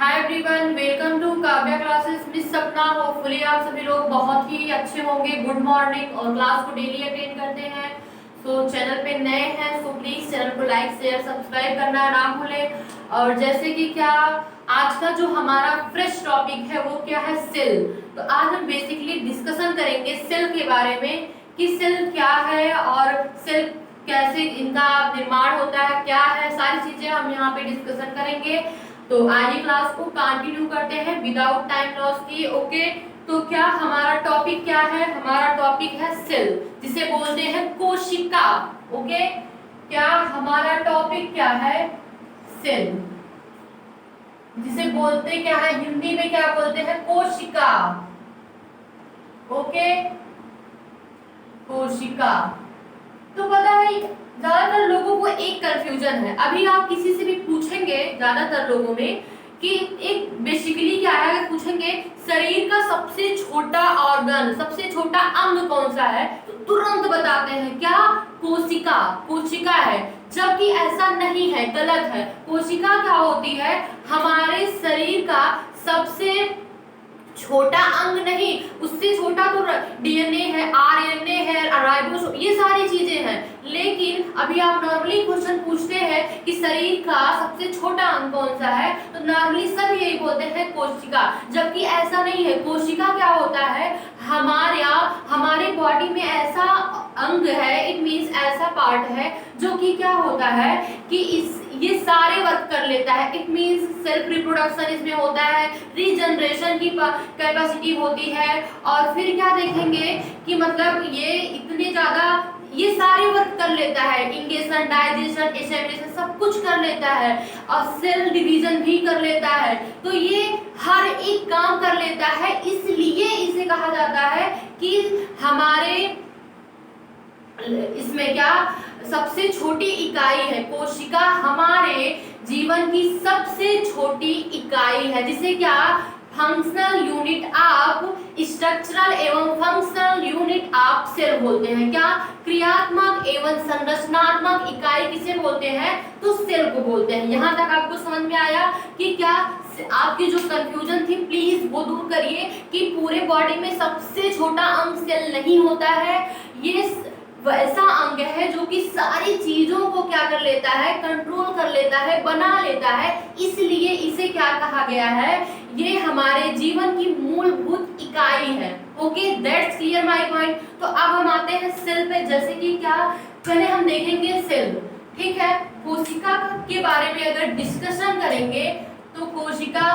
Hi everyone, welcome to Kavya classes. Miss Sapna, hopefully आप सभी लोग बहुत ही अच्छे होंगे। Good morning. और क्लास को डेली अटेंड करते हैं। सो चैनल पे नए हैं सो प्लीज चैनल को लाइक शेयर सब्सक्राइब करना ना भूलें। और जैसे कि क्या आज का जो हमारा फ्रेश टॉपिक है वो क्या है, सेल। तो आज हम बेसिकली डिस्कशन करेंगे सेल के बारे में कि सेल क्या है और सेल कैसे इनका निर्माण होता है, क्या है, सारी चीजें हम यहाँ पे डिस्कशन करेंगे। तो आइए क्लास को कंटिन्यू करते हैं विदाउट टाइम लॉस की। ओके, तो क्या हमारा टॉपिक क्या है? हमारा टॉपिक है सेल, जिसे बोलते हैं कोशिका। ओके, क्या हमारा टॉपिक क्या है? सेल, जिसे बोलते क्या है, हिंदी में क्या बोलते हैं? कोशिका। ओके, कोशिका। तो पता है, ज्यादातर लोगों को एक कंफ्यूजन है। अभी आप किसी से भी पूछेंगे ज्यादातर लोगों में कि एक बेसिकली क्या है, अगर पूछेंगे शरीर का सबसे छोटा ऑर्गन, सबसे छोटा अंग कौन सा है, तो तुरंत बताते हैं क्या? कोशिका। कोशिका है, जबकि ऐसा नहीं है, गलत है। कोशिका क्या होती है? हमारे शरीर का सबसे छोटा अंग नहीं, उससे छोटा तो डीएनए है, आरएनए है, राइबोसोम, ये सारी चीजें हैं। लेकिन अभी आप नॉर्मली क्वेश्चन पूछते हैं कि शरीर का सबसे छोटा अंग कौन सा है, तो नॉर्मली सब यही बोलते हैं कोशिका, जबकि ऐसा नहीं है। कोशिका क्या होता है? हमारे बॉडी में ऐसा अंग है, इट मींस ऐसा पार्ट है जो कि क्या होता है कि ये सारे वर्क कर लेता है। इट मींस सेल्फ रिप्रोडक्शन इसमें होता है, रीजनरेशन की कैपेसिटी होती है, और फिर क्या देखेंगे कि मतलब ये इतने ज्यादा ये सारे वर्क कर लेता है, इंगेशन, डाइजेशन, एसिमिलेशन सब कुछ कर लेता है, और सेल डिवीजन भी कर लेता है। तो ये हर एक काम कर लेता है, इसलिए इसे कहा जाता है कि हमारे इसमें क्या सबसे छोटी इकाई है। कोशिका हमारे जीवन की सबसे छोटी इकाई है, जिसे क्या फंक्शनल यूनिट ऑफ स्ट्रक्चरल एवं फंक्शनल यूनिट ऑफ सेल बोलते हैं। क्या क्रियात्मक एवं संरचनात्मक इकाई किसे बोलते हैं? तो सेल को बोलते हैं। यहाँ तक आपको समझ में आया कि क्या आपकी जो कंफ्यूजन थी प्लीज वो दूर करिए कि पूरे बॉडी में सबसे छोटा अंग सेल नहीं होता है। ये वैसा अंग है जो कि सारी चीजों को क्या कर लेता है? कंट्रोल कर लेता है, बना लेता है, इसलिए इसे क्या कहा गया है? ये हमारे जीवन की मूलभूत इकाई है। Okay, that's clear my point. तो अब हम आते हैं सेल पे। जैसे कि क्या पहले हम देखेंगे सेल, ठीक है। कोशिका के बारे में अगर डिस्कशन करेंगे तो कोशिका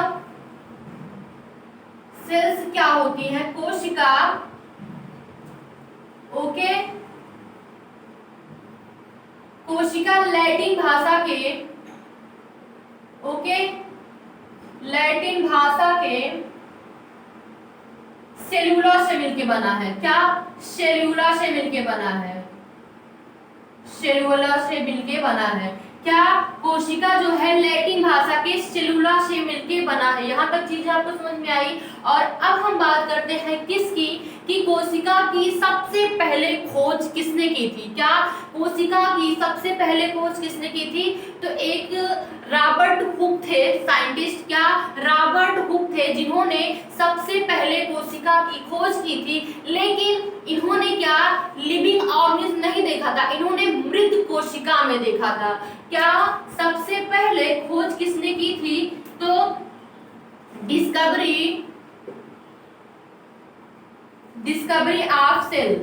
सेल्स क्या होती है? कोशिका, ओके, कोशिका लैटिन भाषा के, ओके, लैटिन भाषा के सेलुला से मिलके बना है। क्या? सेलुला से मिलके बना है, सेलुला से मिलके बना है। क्या कोशिका जो है लैटिन भाषा के सेलुला से मिलके बना है। यहाँ तक चीजें आपको समझ में आई। और अब हम बात करते हैं किसकी, कि कोशिका की सबसे पहले खोज किसने की थी? क्या कोशिका की सबसे पहले खोज किसने की थी? तो एक रॉबर्ट हुक थे, साइंटिस्ट। क्या? रॉबर्ट हुक थे, जिन्होंने सबसे पहले कोशिका की खोज की थी। लेकिन इन्होंने क्या लिविंग ऑर्गेनिज्म नहीं देखा था, इन्होंने मृत कोशिका में देखा था। क्या सबसे पहले खोज किसने की थी? तो डिस्कवरी ऑफ सेल,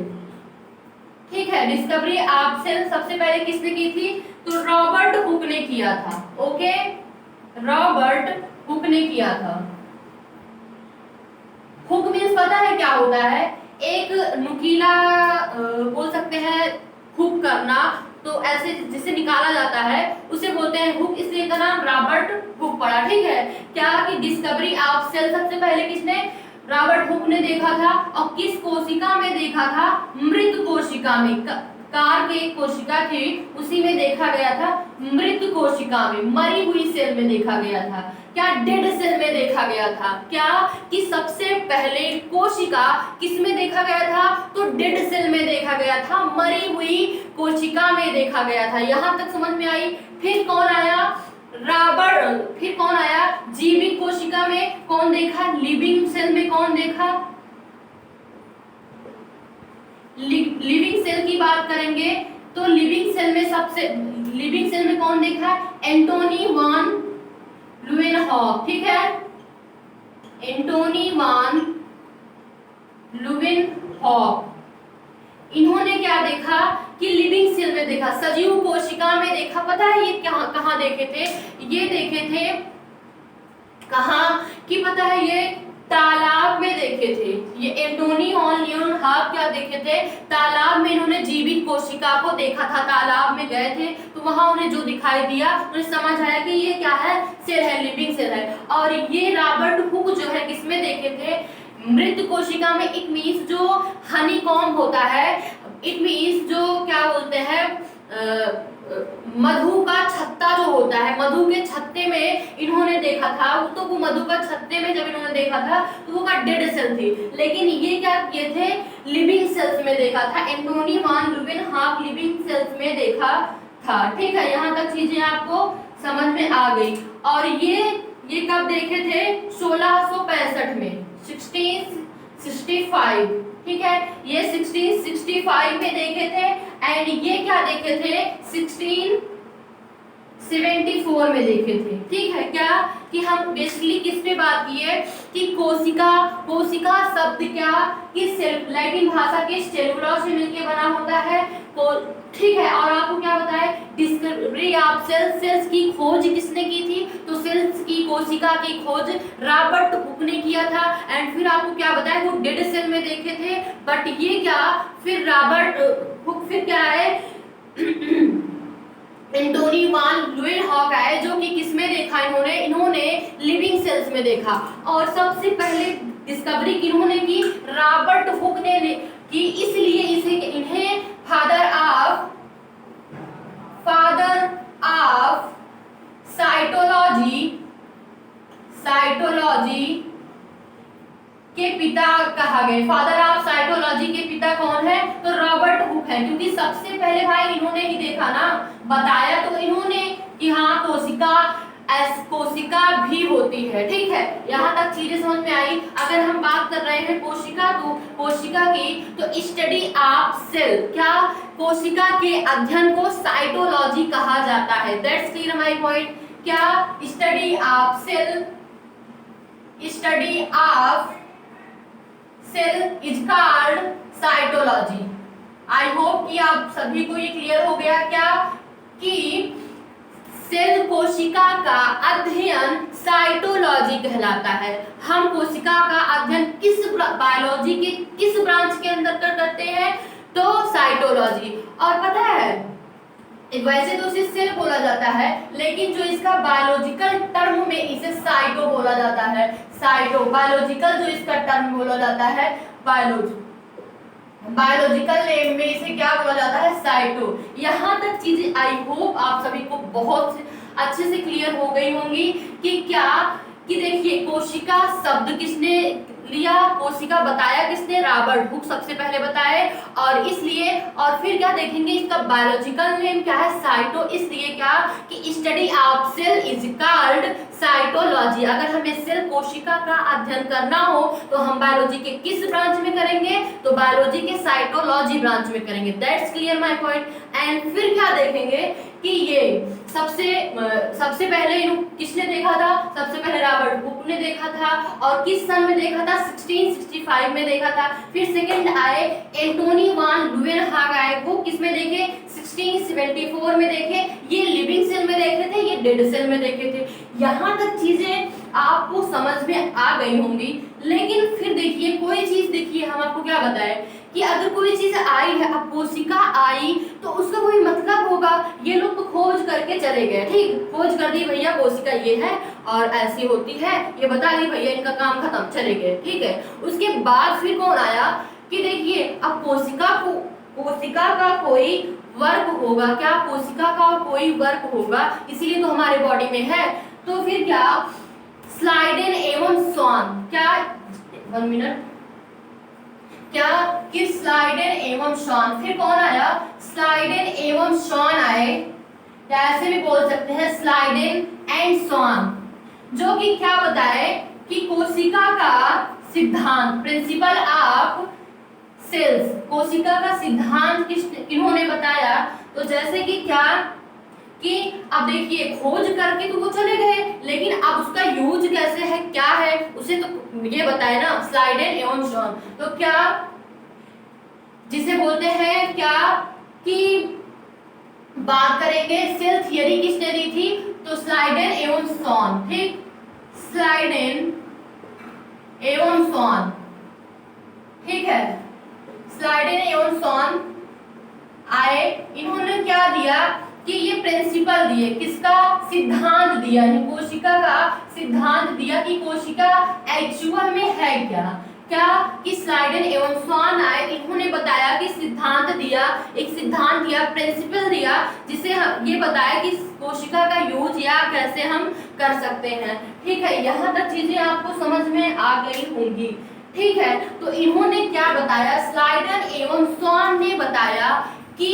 ठीक है। डिस्कवरी ऑफ सेल सबसे पहले किसने की थी? तो रॉबर्ट हुक ने किया था। ओके, रॉबर्ट हुक ने किया था। हुक मीन्स पता है क्या होता है? एक नुकीला बोल सकते हैं हुक करना, तो ऐसे जिसे निकाला जाता है उसे बोलते हैं हुक, इसलिए का नाम रॉबर्ट हुक पड़ा, ठीक है। क्या कि डिस्कवरी ऑफ सेल सबसे पहले किसने? रॉबर्ट हुक ने देखा था। और किस कोशिका में देखा था? मृत कोशिका में। कार के कोशिका थी उसी में देखा गया था, मृत कोशिका में, मरी हुई सेल में देखा गया था। क्या? डेड सेल में देखा गया था। क्या कि सबसे पहले कोशिका किस में देखा गया था? तो डेड सेल में देखा गया था, मरी हुई कोशिका में देखा गया था। यहाँ तक समझ में आई। फिर कौन आया? रॉबर्ट, फिर कौन आया, जीवित कोशिका में कौन देखा, लिविंग सेल में कौन देखा, लिविंग सेल की बात करेंगे तो लिविंग सेल में कौन देखा, एंटोनी वान लुवेनहॉक, ठीक है, एंटोनी वान लुवेनहॉक। इन्होंने क्या देखा कि लिविंग सेल में देखा, सजीव कोशिका में देखा। पता है ये कहाँ देखे थे, ये देखे थे कहाँ कि पता है, ये तालाब में देखे थे। ये एंटोनी ऑन लियोनहार्ड क्या देखे थे, तालाब में इन्होंने जीवित कोशिका को देखा था। तालाब में गए थे तो वहां उन्हें जो दिखाई दिया उन्हें समझ आया कि ये क्या है, सेल है, लिविंग सेल है। और ये रॉबर्ट हुक जो है किसमें देखे थे, मृत कोशिका में। इट मींस जो हनीकॉम्ब होता है, इट मींस जो क्या बोलते हैं मधु का छत्ता जो होता है, मधु के छत्ते में इन्होंने देखा था। तो वो मधु का छत्ते में जब इन्होंने देखा था तो वो का डेड सेल थी, लेकिन ये क्या किए थे, लिविंग सेल्स में देखा था। एंटोनी वान लुवेनहॉक लिविंग सेल्स में देखा था। ठीक है, यहाँ तक चीजें आपको समझ में आ गई। और ये कब देखे थे, 1665 में, 1665, ठीक है, ये 1665 में देखे थे। एंड ये क्या देखे थे, 1674 में देखे थे। ठीक है, क्या कि हम बेसिकली किस पे बात की है कि कोशिका शब्द क्या कि लैटिन भाषा के सेलुलर से मिलकर बना होता है। ठीक है, और आपको क्या बताया, डिस्कवरी ऑफ सेल्स की खोज किसने की थी, तो सेल्स की कोशिका की खोज रॉबर्ट हुक ने किया था। एंड फिर आपको क्या बताया, वो डेड सेल में देखे थे। बट ये क्या, फिर रॉबर्ट हुक फिर क्या है एंटोनी वान लुवेनहॉक आए, जो कि किसमें देखा इन्होंने लिविंग सेल्स में देखा। और सबसे पहले डिस्कवरी किन्होंने की, रॉबर्ट हुक ने की, इसलिए इन्हें फादर ऑफ साइटोलॉजी के पिता कहा गया। फादर ऑफ साइटोलॉजी के पिता कौन है, तो रॉबर्ट हुक है, क्योंकि सबसे पहले भाई इन्होंने ही देखा ना, बताया तो इन्होंने कि हाँ कोशिका भी होती है। ठीक है, यहाँ तक चीजें समझ में आई। अगर हम बात कर रहे हैं कोशिका की, तो स्टडी ऑफ सेल, क्या कोशिका के अध्ययन को साइटोलॉजी कहा जाता है। That's clear my point. क्या study of cell is called cytology. I hope कि आप सभी को ये क्लियर हो गया क्या कि सेल कोशिका का अध्ययन साइटोलॉजी कहलाता है। हम कोशिका का अध्ययन बायोलॉजी के किस ब्रांच के अंदर करते हैं, तो साइटोलॉजी। और पता है वैसे तो इसे सेल बोला जाता है, लेकिन जो इसका बायोलॉजिकल टर्म में इसे साइटो बोला जाता है। साइटो बायोलॉजिकल जो इसका टर्म बोला जाता है, बायोलॉजिकल नेम में इसे क्या बोला जाता है, साइटो। यहाँ तक चीजें आई होप आप सभी को बहुत अच्छे से क्लियर हो गई होंगी कि क्या कि देखिए कोशिका शब्द किसने लिया, कोशिका बताया किसने, रॉबर्ट हुक सबसे पहले बताए। और इसलिए और फिर क्या देखेंगे, इसका बायोलॉजिकल नेम क्या है, साइटो। इसलिए क्या कि study of cell is called cytology. अगर हमें सेल कोशिका का अध्ययन करना हो तो हम बायोलॉजी के किस ब्रांच में करेंगे, तो बायोलॉजी के साइटोलॉजी ब्रांच में करेंगे। That's clear my point. And फिर क्या देखेंगे कि ये सबसे पहले किसने देखा था, सबसे पहले रॉबर्ट हुक ने देखा था। और किस सन में देखा था, 1665 में देखा था। फिर सेकंड आए एंटोनी वान लुवेनहॉक आए, वो किस में देखे, 1674 में देखे। ये लिविंग सेल में देखे थे, ये डेड सेल में देखे थे। यहाँ तक चीजें आपको समझ में आ गई होंगी। लेकिन फिर देखिए कोई चीज, देखिए हम आपको क्या बताएं कि अगर कोई चीज आई है, अब कोशिका आई तो उसका कोई मतलब होगा। ये लोग तो खोज करके चले गए, ठीक, खोज कर दी भैया कोशिका ये है और ऐसी होती है, ये बता दी भैया, इनका काम खत्म, चले गए। ठीक है, उसके बाद फिर कौन आया कि देखिए अब कोशिका का कोई वर्क होगा, क्या कोशिका का कोई वर्क होगा, इसीलिए तो हमारे बॉडी में है। तो फिर क्या स्लाइडेन एवं स्वान, क्या 1 मिनट, क्या कि स्लाइडेन एवं शॉन। फिर कौन आया, स्लाइडेन एवं शॉन आए। या ऐसे भी बोल सकते हैं स्लाइडेन एंड सॉन, जो कि क्या बताए कि कोशिका का सिद्धांत, प्रिंसिपल ऑफ सेल्स, कोशिका का सिद्धांत किन्होंने बताया। तो जैसे कि क्या कि अब देखिए खोज करके तो वो चले गए, लेकिन अब उसका यूज कैसे है, क्या है, उसे तो ये बताए ना, स्लाइडेन एवं शॉन। तो क्या जिसे बोलते हैं क्या कि बात करेंगे सेल थियरी किसने दी थी, तो स्लाइडेन एवं शॉन, ठीक, स्लाइडेन एवं शॉन, ठीक है, स्लाइडेन एवं शॉन आए, इन्होंने क्या दिया कि ये प्रिंसिपल दिए, किसका सिद्धांत दिया, कोशिका का सिद्धांत दिया कि कोशिका एक्चुअल में है क्या, क्या कि स्लाइडेन एवं शॉन आए, इन्होंने बताया कि सिद्धांत दिया, एक सिद्धांत दिया, प्रिंसिपल दिया, जिसे ये बताया कि कोशिका का यूज या कैसे हम कर सकते हैं। ठीक है, यहाँ तक चीजें आपको समझ में आ गई होंगी। ठीक है, तो इन्होंने क्या बताया, स्लाइडेन एवं शॉन ने बताया कि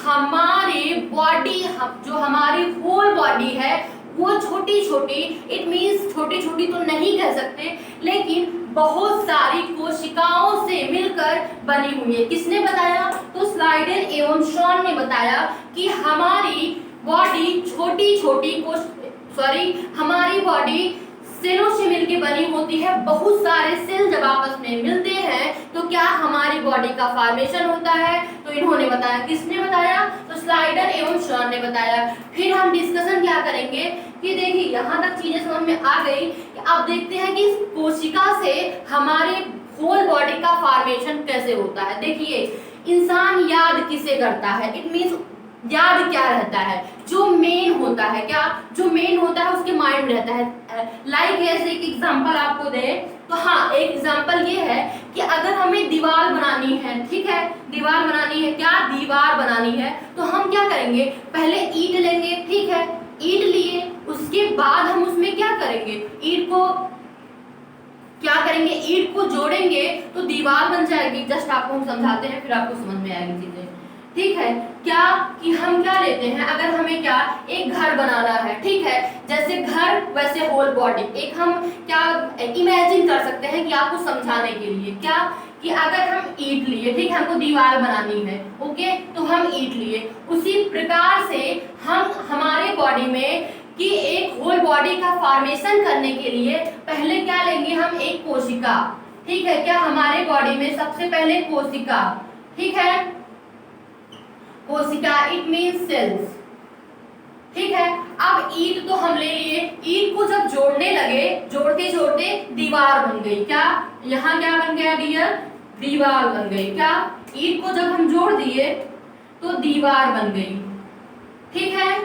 हमारे बॉडी, जो हमारी होल बॉडी है वो छोटी छोटी, इट मींस छोटी छोटी तो नहीं कह सकते, लेकिन बहुत सारी कोशिकाओं से मिलकर बनी हुई है। किसने बताया, तो स्लाइडेन एवं शॉन ने बताया कि हमारी बॉडी छोटी छोटी हमारी बॉडी सेलों से मिलकर बनी होती है। बहुत सारे सेल जब आपस में मिलते हैं तो क्या हमारी बॉडी का फॉर्मेशन होता है, तो इन्होंने बताया। किसने बताया, तो स्लाइडेन एवं शॉन ने बताया। फिर हम डिस्कशन क्या करेंगे कि देखिए यहाँ तक चीजें समझ में आ गई कि अब देखते हैं कि कोशिका से हमारे होल बॉडी का फॉर्मेशन कैसे होता है। देखिए इंसान याद किसे करता है, इट मींस याद क्या रहता है, जो मेन होता है, क्या जो मेन होता है उसके माइंड में रहता है। लाइक ऐसे एक एग्जांपल आपको दे तो हाँ, एक एग्जांपल ये है कि अगर हमें दीवार बनानी है, ठीक है, दीवार बनानी है, क्या दीवार बनानी है, तो हम क्या करेंगे, पहले ईंट लेंगे, ठीक है, ईंट लिए उसके बाद हम उसमें क्या करेंगे, ईंट को क्या करेंगे, ईंट को जोड़ेंगे तो दीवार बन जाएगी। जस्ट आपको हम समझाते हैं फिर आपको समझ में आएगी चीजें। ठीक है, क्या कि हम क्या लेते हैं, अगर हमें क्या एक घर बनाना है, ठीक है, जैसे घर वैसे होल बॉडी, एक हम क्या इमेजिन कर सकते हैं कि आपको समझाने के लिए, क्या कि अगर हम ईंट लिए, ठीक है, हमको दीवार बनानी है, ओके, तो हम ईंट लिए, उसी प्रकार से हम हमारे बॉडी में कि एक होल बॉडी का फॉर्मेशन करने के लिए पहले क्या लेंगे, हम एक कोशिका, ठीक है, क्या हमारे बॉडी में सबसे पहले कोशिका, ठीक है, कोशिका इट मींस सेल्स, ठीक है। अब ईंट तो हम ले लिए, ईंट को जब जोड़ने लगे, जोड़ते जोड़ते दीवार बन गई, क्या यहाँ क्या बन गया डियर, दीवार बन गई, क्या ईंट को जब हम जोड़ दिए तो दीवार बन गई, ठीक है,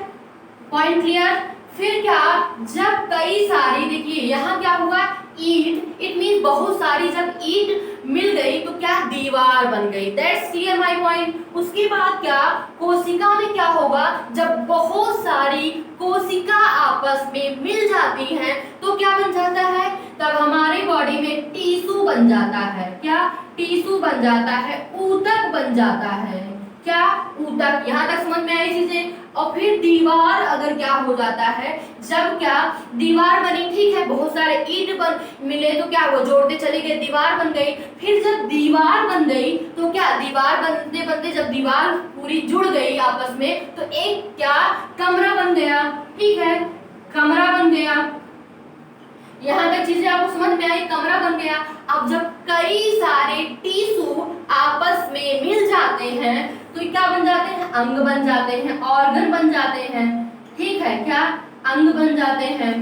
पॉइंट क्लियर। फिर क्या, जब कई सारी, देखिए यहाँ क्या हुआ, ईंट इट मींस बहुत सारी, जब ईंट मिल गई तो क्या दीवार बन गई, दैट्स क्लियर माय पॉइंट। उसके बाद क्या, कोशिका में क्या होगा, जब बहुत सारी कोशिका आपस में मिल जाती हैं तो क्या बन जाता है, तब हमारे बॉडी में टिश्यू बन जाता है, क्या टिश्यू बन जाता है, ऊतक बन जाता है, क्या ऊतक। यहाँ तक समझ में आई चीजें। और फिर दीवार अगर क्या हो जाता है, जब क्या दीवार बनी, ठीक है, बहुत सारे ईंट बन मिले तो क्या हुआ, जोड़ते चले गए, दीवार बन गई। फिर जब दीवार बन गई तो क्या, दीवार बनते बनते जब दीवार पूरी जुड़ गई आपस में तो एक क्या कमरा बन गया, ठीक है, कमरा बन गया। यहाँ तक चीजें आपको समझ में आई, कमरा बन गया। अब जब कई सारे टिश्यू आपस में मिल जाते हैं तो क्या बन जाते हैं, अंग बन जाते हैं, ऑर्गन बन जाते हैं, ठीक है, क्या अंग बन जाते हैं।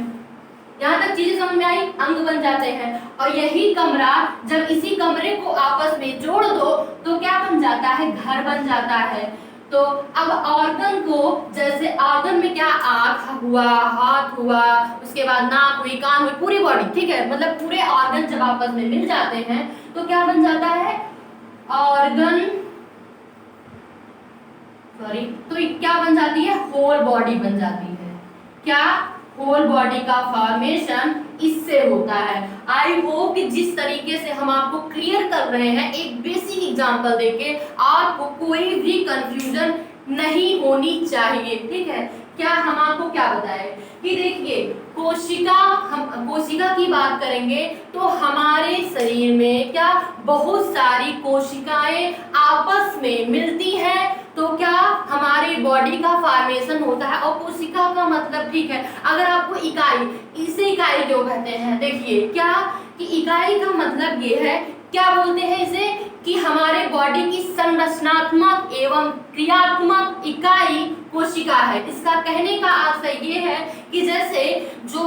यहाँ तक चीजें समझ में आई, अंग बन जाते हैं। और यही कमरा, जब इसी कमरे को आपस में जोड़ दो तो क्या बन जाता है, घर बन जाता है। तो अब ऑर्गन को, जैसे ऑर्गन में क्या, आँख हुआ, हाथ हुआ, उसके बाद नाक हुई, कान हुई, पूरी बॉडी, ठीक है, मतलब पूरे ऑर्गन जब आपस में मिल जाते हैं तो क्या बन जाता है, ऑर्गन, सॉरी, तो क्या बन जाती है, होल बॉडी बन जाती है। क्या, होल बॉडी का फॉर्मेशन इससे होता है। आई होप कि जिस तरीके से हम आपको क्लियर कर रहे हैं, एक बेसिक एग्जांपल देके, आपको कोई भी कंफ्यूजन नहीं होनी चाहिए, ठीक है। क्या हम आपको क्या बताए कि देखिए हम कोशिका की बात करेंगे तो हमारे शरीर में क्या बहुत सारी कोशिकाएं आपस में मिलती हैं, तो क्या हमारी बॉडी का फॉर्मेशन होता है। और कोशिका का मतलब ठीक है, अगर आपको इकाई, इसे इकाई क्यों कहते हैं, देखिए क्या कि इकाई का मतलब ये है, क्या बोलते हैं इसे, कि हमारे बॉडी की संरचनात्मक एवं क्रियात्मक इकाई कोशिका है। इसका कहने का आशय ये है कि जैसे जो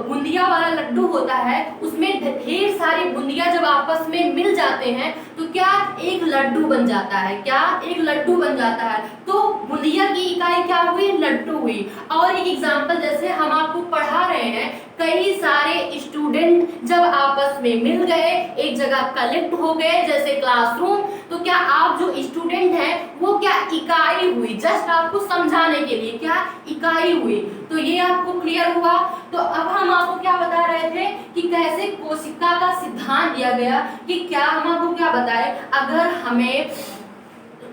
बूंदिया वाला लड्डू होता है उसमें ढेर सारी बूंदिया जब आपस में मिल जाते हैं तो क्या एक लड्डू बन जाता है, क्या एक लड्डू बन जाता है। तो बूंदिया की इकाई क्या हुई, लड्डू हुई। और एक एग्जांपल जैसे हम आपको पढ़ा रहे हैं, कई सारे स्टूडेंट जब आपस में मिल गए, एक जगह कलेक्ट हो गए जैसे क्लासरूम, तो क्या आप जो स्टूडेंट हैं वो क्या इकाई हुई, जस्ट आपको समझाने के लिए क्या इकाई हुई। तो ये आपको क्लियर हुआ। तो अब हम आपको क्या बता रहे थे कि कैसे कोशिका का सिद्धांत दिया गया, कि क्या हम आपको क्या बताए, अगर हमें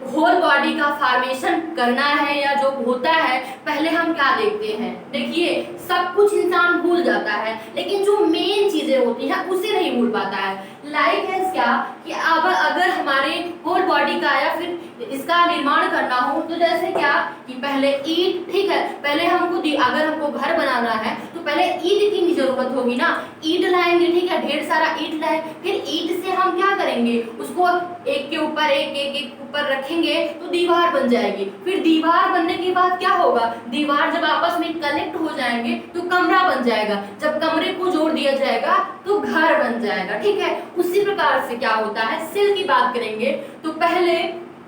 होल बॉडी का फॉर्मेशन करना है या जो होता है, पहले हम क्या देखते हैं, देखिए सब कुछ इंसान भूल जाता है लेकिन जो मेन चीजें होती हैं उसे नहीं भूल पाता है। लाइक है क्या कि अब अगर हमारे होल बॉडी का या फिर इसका निर्माण करना हो तो जैसे क्या कि पहले ईंट, ठीक है, पहले हमको अगर हमको घर बनाना है तो पहले ईंट की जरूरत होगी ना, ईंट लाएंगे, ठीक है, ढेर सारा ईंट लाए, फिर ईंट से हम क्या करेंगे, उसको एक के ऊपर एक ऊपर रखेंगे तो दीवार बन जाएगी। फिर दीवार बनने के बाद क्या होगा, दीवार जब आपस में कनेक्ट हो जाएंगे तो कमरा बन जाएगा, जब कमरे को जोड़ दिया जाएगा तो घर बन जाएगा, ठीक है। उसी प्रकार से क्या होता है, सेल की बात करेंगे तो पहले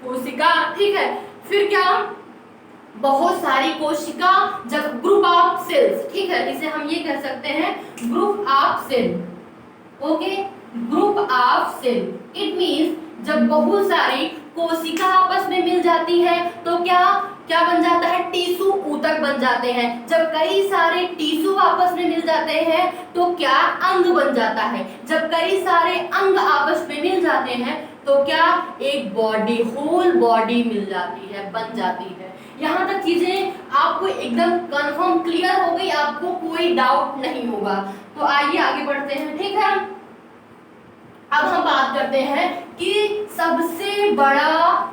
कोशिका, ठीक है, फिर क्या बहुत सारी कोशिका, जब ग्रुप ऑफ सेल्स, ठीक है, इसे हम ये कह सकते हैं group of cell, okay, group of cell. It means जब बहुत सारी कोशिका आपस में मिल जाती है तो क्या क्या बन जाता है, टिश्यू ऊतक बन जाते हैं। जब कई सारे टिश्यू आपस में मिल जाते हैं तो क्या अंग बन जाता है। जब कई सारे अंग आपस में मिल जाते हैं तो क्या एक बॉडी, होल बॉडी मिल जाती है, बन जाती है। यहाँ तक चीजें आपको एकदम कंफर्म क्लियर हो गई, आपको कोई डाउट नहीं होगा। तो आइए आगे बढ़ते हैं, ठीक है। अब हम बात करते हैं कि सबसे बड़ा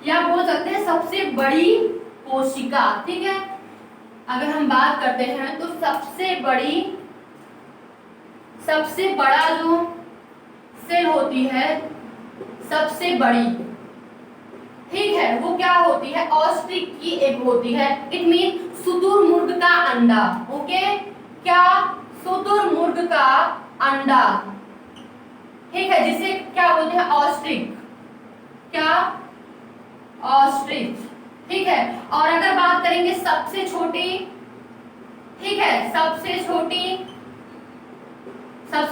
या बोल सकते हैं सबसे बड़ी कोशिका, ठीक है। अगर हम बात करते हैं तो सबसे बड़ा जो सेल होती है, सबसे बड़ी, ठीक है, वो क्या होती है, ऑस्ट्रिच की एग होती है। इट मीन शुतुरमुर्ग का अंडा, ओके, क्या, शुतुरमुर्ग का अंडा, ठीक है, जिसे क्या बोलते हैं, ऑस्ट्रिच, क्या, ऑस्ट्रिच, ठीक है। और अगर बात करेंगे सबसे छोटी, ठीक है, सबसे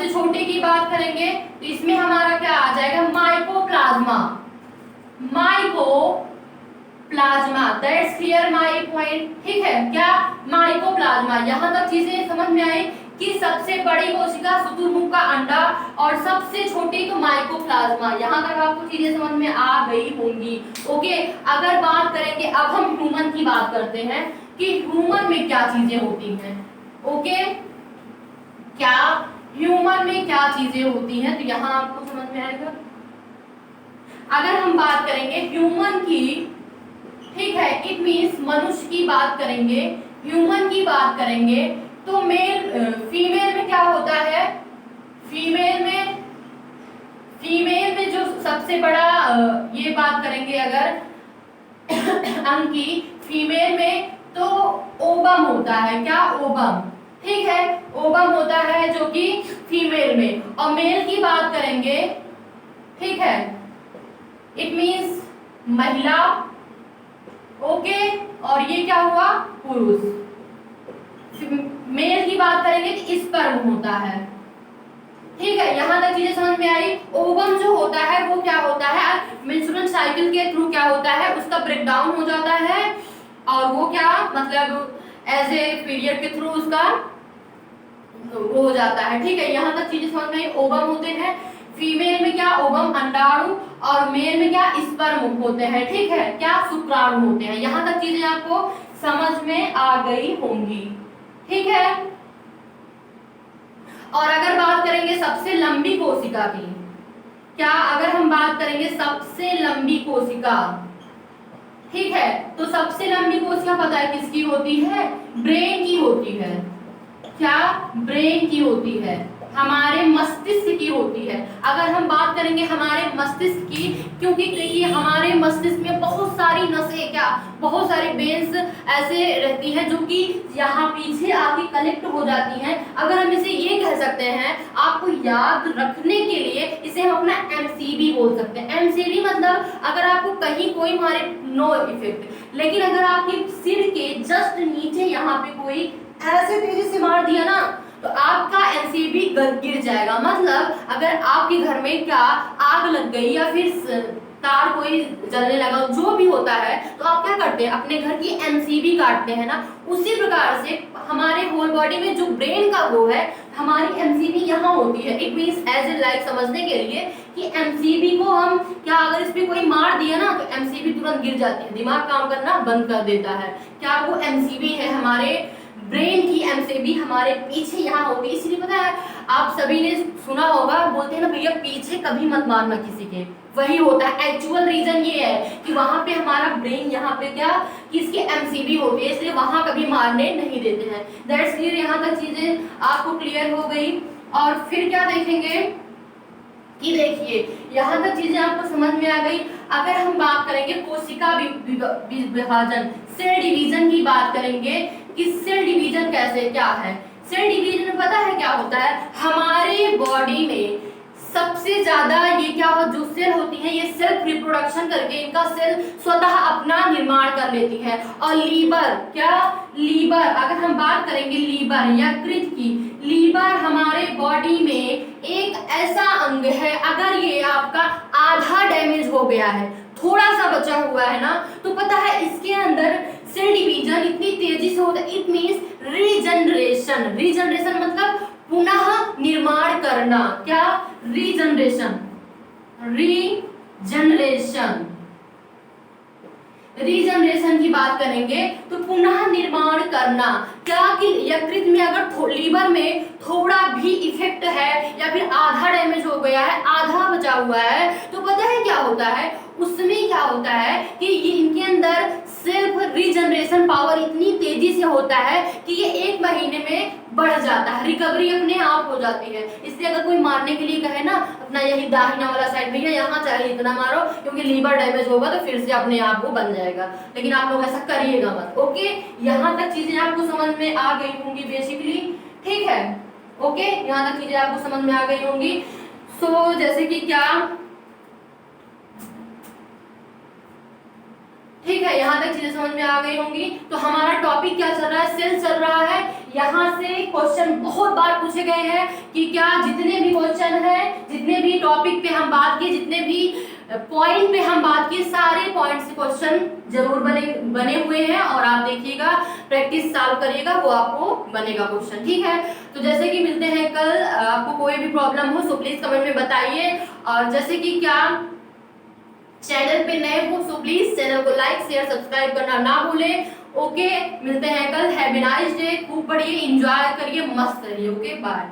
छोटी की बात करेंगे तो इसमें हमारा क्या आ जाएगा, mycoplasma, mycoplasma, that's clear my point, ठीक है, क्या, माइकोप्लाज्मा। यहां तक चीजें समझ में आई कि सबसे बड़ी कोशिका शुतुरमुर्ग का अंडा और सबसे छोटी तो माइकोप्लाज्मा। यहां तक आपको चीजें समझ में आ गई होंगी, ओके। अगर बात करेंगे, अब हम ह्यूमन की बात करते हैं कि ह्यूमन में क्या चीजें होती हैं, ओके, क्या ह्यूमन में क्या चीजें होती हैं, तो यहां आपको समझ में आएगा। अगर हम बात करेंगे ह्यूमन की, ठीक है, इट मींस मनुष्य की बात करेंगे, ह्यूमन की बात करेंगे तो फीमेल में क्या होता है, फीमेल में जो सबसे बड़ा ये बात करेंगे अगर अंग की, फीमेल में तो ओवम होता है, क्या, ओवम, ठीक है, ओवम होता है जो कि फीमेल में। और मेल की बात करेंगे, ठीक है, इट मींस महिला, ओके, और ये क्या हुआ, पुरुष। मेल की बात करेंगे तो स्पर्म होता है, ठीक है। यहां तक चीजें समझ में आई। ओवम जो होता है वो क्या होता है, मेंस्ट्रुअल साइकिल के थ्रू क्या होता है, उसका ब्रेक डाउन हो जाता है और वो क्या मतलब एज ए पीरियड के थ्रू उसका वो हो जाता है, ठीक है। यहां तक चीजें समझ में आई। ओवम होते हैं, फीमेल में क्या, ओवम अंडाणु, और मेल में क्या, स्पर्म होते हैं, ठीक है, क्या, शुक्राणु होते हैं। यहां तक चीजें आपको समझ में आ गई होंगी। ठीक है, और अगर बात करेंगे सबसे लंबी कोशिका की, क्या अगर हम बात करेंगे सबसे लंबी कोशिका, ठीक है, तो सबसे लंबी कोशिका पता है किसकी होती है? ब्रेन की होती है। क्या? ब्रेन की होती है, हमारे मस्तिष्क की होती है। अगर हम बात करेंगे हमारे मस्तिष्क की, क्योंकि देखिए हमारे मस्तिष्क में बहुत सारी नसें, क्या बहुत सारी वेन्स ऐसे रहती हैं जो कि यहाँ पीछे आके कलेक्ट हो जाती हैं। अगर हम इसे ये कह सकते हैं, आपको याद रखने के लिए इसे हम अपना एमसीबी बोल सकते हैं। एमसीबी मतलब अगर आपको कहीं कोई मारे, नो इफेक्ट, लेकिन अगर आपके सिर के जस्ट नीचे यहाँ पे कोई ऐसे तेजी से मार दिया ना, तो आपका एनसीबी गिर जाएगा। मतलब अगर आपके घर में क्या आग लग गई या फिर तार कोई जलने लगा, जो भी होता है, तो आप क्या करते हैं? अपने घर की एमसीबी काटते हैं ना। उसी प्रकार से हमारे होल बॉडी में जो ब्रेन का वो है, हमारी एमसीबी यहाँ होती है। It means as a like समझने के लिए कि एमसीबी को हम क्या, अगर इस पे कोई मार दिया ना, तो एमसीबी तुरंत गिर जाती है, दिमाग काम करना बंद कर देता है। क्या वो एमसीबी है? हमारे ब्रेन की एमसीबी हमारे पीछे यहाँ होती है। इसलिए पता है, आप सभी ने सुना होगा, बोलते हैं ना भैया पीछे कभी मत मारना किसी के, वही होता है। एक्चुअल रीजन ये है कि वहां पे हमारा ब्रेन यहाँ पे क्या, कि इसकी एमसीबी होती है, इसलिए वहां कभी मारने नहीं देते हैं। दैट्स क्लियर, यहाँ तक चीजें आपको क्लियर हो गई। और फिर क्या देखेंगे कि देखिए यहाँ तक चीजें आपको समझ में आ गई। अगर हम बात करेंगे कोशिका विभाजन, सेल डिवीजन की बात करेंगे कि सेल डिवीजन कैसे क्या है। सेल डिवीजन में पता है क्या होता है? हमारे बॉडी में सबसे ज्यादा ये क्या हो, जो सेल होती है, ये सेल्फ रिप्रोडक्शन करके इनका सेल स्वतः अपना निर्माण कर लेती है। और लीवर, क्या लीवर, अगर हम बात करेंगे लीवर यकृत की, लीवर हमारे बॉडी में एक ऐसा अंग है, अगर ये आपका आधा डैमेज हो गया है, थोड़ा सा बचा हुआ है ना, तो पता है इसके अंदर सेल डिवीजन इतनी तेजी से होता है। इट मींस रीजनरेशन, रीजनरेशन मतलब पुनः निर्माण करना। क्या? रीजनरेशन, रीजनरेशन, रीजनरेशन की बात करेंगे तो पुनः निर्माण करना। क्या कि यकृत में अगर लीवर में थोड़ा भी इफेक्ट है या फिर आधा डैमेज हो गया है, आधा बचा हुआ है, तो पता है क्या होता है? उसमें क्या होता है कि ये इनके अंदर सेल्फ रीजनरेशन पावर इतनी तेजी से होता है कि ये 1 महीने में बढ़ जाता है, रिकवरी अपने आप हो जाती है। इसलिए अगर कोई मारने के लिए कहे ना, अपना यही दाहिना वाला साइड भैया यहाँ चाहे इतना मारो, क्योंकि लीवर डैमेज होगा तो फिर से अपने आप वो बन जाएगा, लेकिन आप लोग ऐसा करिएगा मत। ओके, यहाँ तक चीजें आपको समझ में आ गई होंगी बेसिकली। ठीक है, ओके, यहाँ तक चीजें आपको समझ में आ गई होंगी। सो जैसे कि क्या, ठीक है, यहाँ तक चीजें समझ में आ गई होंगी। तो हमारा टॉपिक क्या चल रहा है? सेल चल रहा है। यहाँ से क्वेश्चन बहुत बार पूछे गए हैं कि क्या जितने भी क्वेश्चन हैं, जितने भी टॉपिक पे हम बात किए, जितने भी पॉइंट पे हम बात किए, सारे पॉइंट से क्वेश्चन जरूर बने हुए हैं। और आप देखिएगा, प्रैक्टिस सॉल्व करिएगा, वो आपको बनेगा क्वेश्चन। ठीक है, तो जैसे कि मिलते हैं कल। आपको कोई भी प्रॉब्लम हो सो प्लीज कमेंट में बताइए। और जैसे कि क्या चैनल पे नए हो सो प्लीज चैनल को लाइक शेयर सब्सक्राइब करना ना भूलें। ओके, मिलते हैं कल। हैव ए नाइस डे, खूब पढ़िए, एंजॉय करिए, मस्त रहिए। Okay, bye.